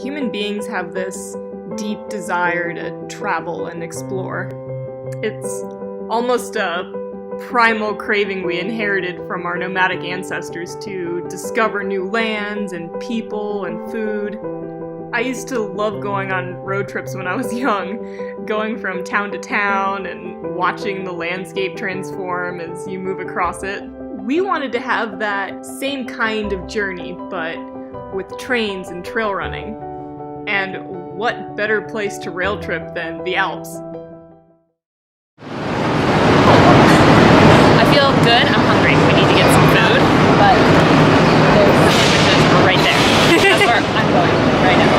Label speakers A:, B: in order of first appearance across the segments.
A: Human beings have this deep desire to travel and explore. It's almost a primal craving we inherited from our nomadic ancestors to discover new lands and people and food. I used to love going on road trips when I was young, going from town to town and watching the landscape transform as you move across it. We wanted to have that same kind of journey, but with trains and trail running. And what better place to rail trip than the Alps?
B: I feel good. I'm hungry. We need to get some food, but there's sandwiches right there. That's where I'm going right now.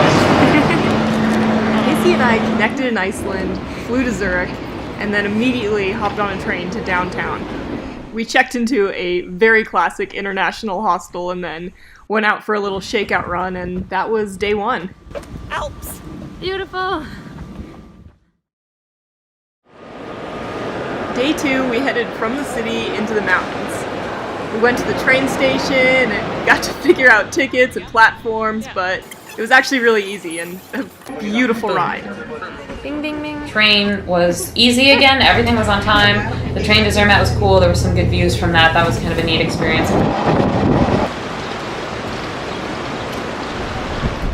A: Kasey and I connected in Iceland, flew to Zurich, and then immediately hopped on a train to downtown. We checked into a very classic international hostel and then went out for a little shakeout run, and that was day one.
B: Alps! Beautiful!
A: Day two, we headed from the city into the mountains. We went to the train station and got to figure out tickets and platforms, but it was actually really easy and a beautiful ride.
B: Bing, bing, bing. Train was easy again. Everything was on time. The train to Zermatt was cool. There were some good views from that. That was kind of a neat experience.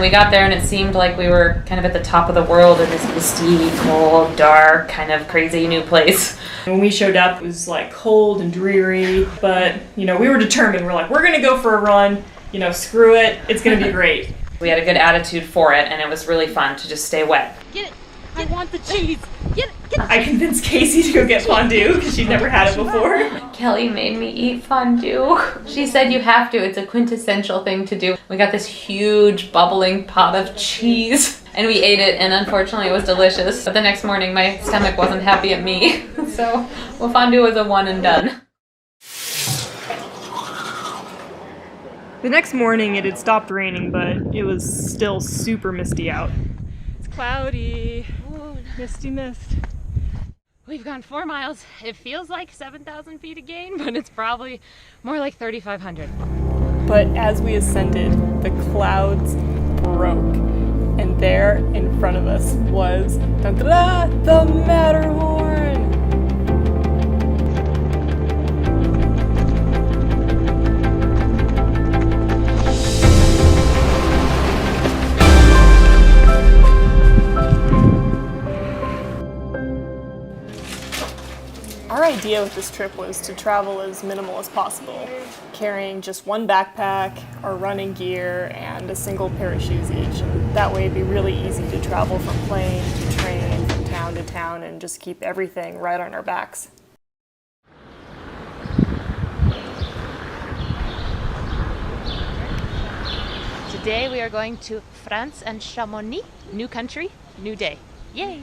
B: We got there and it seemed like we were kind of at the top of the world in this misty, cold, dark, kind of crazy new place.
A: When we showed up, it was like cold and dreary, but we were determined. We're like, we're gonna go for a run, screw it, it's gonna be great.
B: We had a good attitude for it and it was really fun to just stay wet.
C: Get it! I want the cheese! Get it!
A: I convinced Kasey to go get fondue because she'd never had it before.
B: Kelly made me eat fondue. She said you have to, it's a quintessential thing to do. We got this huge bubbling pot of cheese and we ate it and unfortunately it was delicious. But the next morning my stomach wasn't happy at me. So, fondue was a one and done.
A: The next morning it had stopped raining, but it was still super misty out. It's cloudy, misty mist.
C: We've gone 4 miles. It feels like 7,000 feet a gain, but it's probably more like 3,500.
A: But as we ascended, the clouds broke, and there in front of us was da-da-da, the Matterhorn! Our idea with this trip was to travel as minimal as possible, carrying just one backpack, our running gear, and a single pair of shoes each. And that way it'd be really easy to travel from plane to train, from town to town, and just keep everything right on our backs.
C: Today we are going to France and Chamonix. New country, new day. Yay!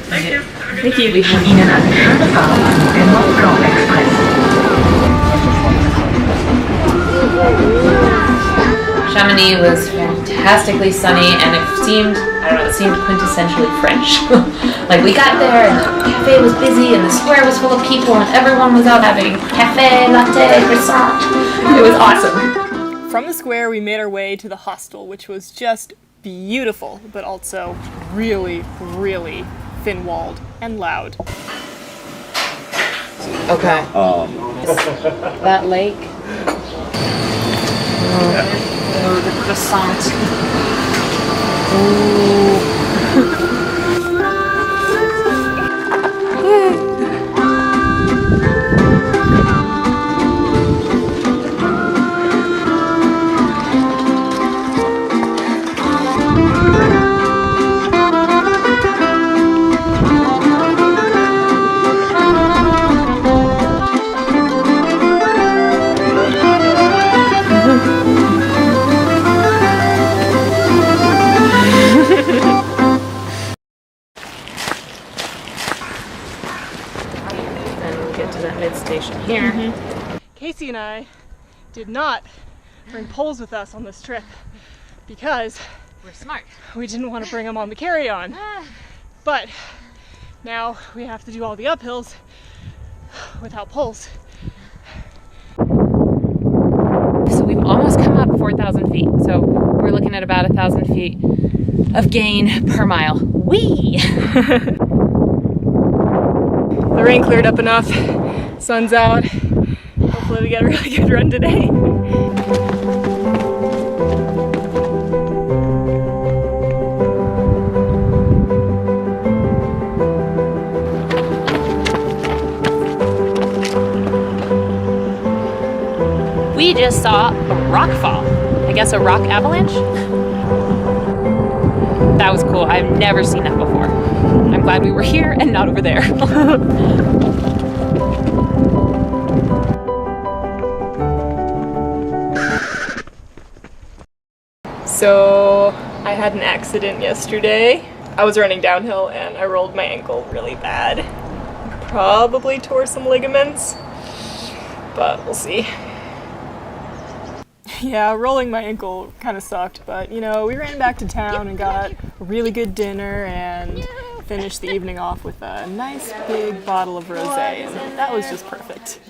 A: Thank you.
B: Thank you. We have Chamonix was fantastically sunny and it seemed quintessentially French. Like we got there and the cafe was busy and the square was full of people and everyone was out having cafe, latte, croissant. It was awesome.
A: From the square we made our way to the hostel, which was just beautiful, but also really, really thin-walled and loud.
B: Okay. That lake. The croissant. Ooh. Station here.
A: Kasey and I did not bring poles with us on this trip because
C: We're smart.
A: we didn't want to bring them on the carry-on. But now we have to do all the uphills without poles.
B: So we've almost come up
C: 4,000 feet. So we're looking at about 1,000 feet of gain per mile. Whee!
A: The rain cleared up enough, sun's out. Hopefully we get a really good run today.
C: We just saw a rock fall. I guess a rock avalanche? That was cool. I've never seen that before. I'm glad we were here and not over there.
A: So I had an accident yesterday. I was running downhill and I rolled my ankle really bad. Probably tore some ligaments, but we'll see. Yeah, rolling my ankle kind of sucked, but you know, we ran back to town and got a really good dinner and finished the evening off with a nice big bottle of rosé, and that was just perfect.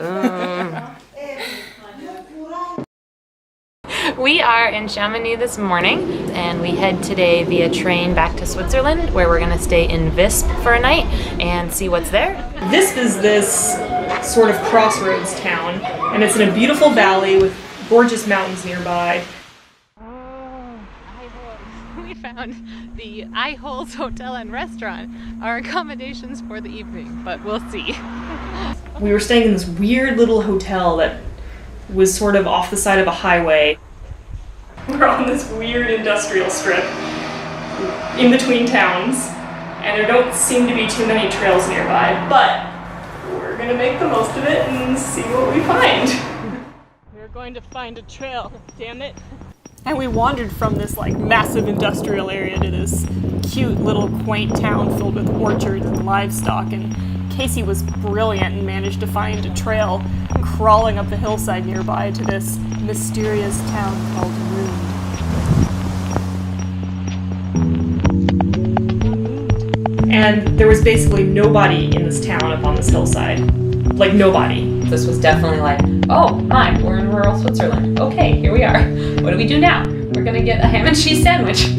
C: We are in Chamonix this morning, and we head today via train back to Switzerland, where we're going to stay in Visp for a night and see what's there.
A: Visp is this sort of crossroads town, and it's in a beautiful valley with gorgeous mountains nearby.
C: Oh, we found the Eyeholes Hotel and Restaurant, our accommodations for the evening, but we'll see.
A: We were staying in this weird little hotel that was sort of off the side of a highway. We're on this weird industrial strip in between towns, and there don't seem to be too many trails nearby, but we're gonna make the most of it and see what we find. We're going to find a trail, damn it. And we wandered from this like massive industrial area to this cute little quaint town filled with orchards and livestock, and Kasey was brilliant and managed to find a trail crawling up the hillside nearby to this mysterious town called Rune. And there was basically nobody in this town up on this hillside. Like nobody.
B: This was definitely like, oh my, we're in rural Switzerland. Okay, here we are. What do we do now? We're gonna get a ham and cheese sandwich.
A: We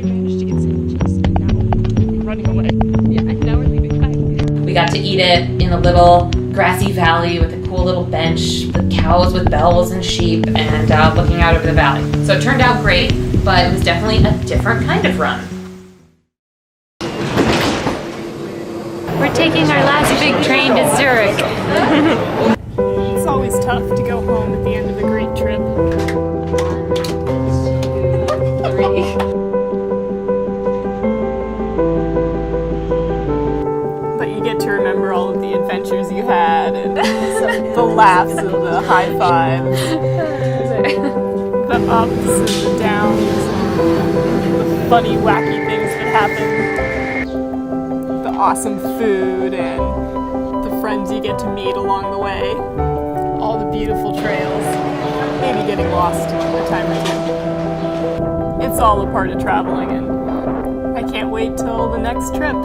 A: managed to get sandwiches and now we're running away.
C: Yeah, now we're leaving. Bye.
B: We got to eat it in a little grassy valley with a cool little bench, with cows with bells and sheep, and looking out over the valley. So it turned out great, but it was definitely a different kind of run.
C: We're taking our last big train to Zurich.
A: It's always tough to go home at the end of a great trip. But you get to remember all of the adventures you had, and the laughs and the high fives, the ups and the downs, the funny, wacky things that happened. Awesome food and the friends you get to meet along the way, all the beautiful trails, maybe getting lost a time or two. It's all a part of traveling, and I can't wait till the next trip.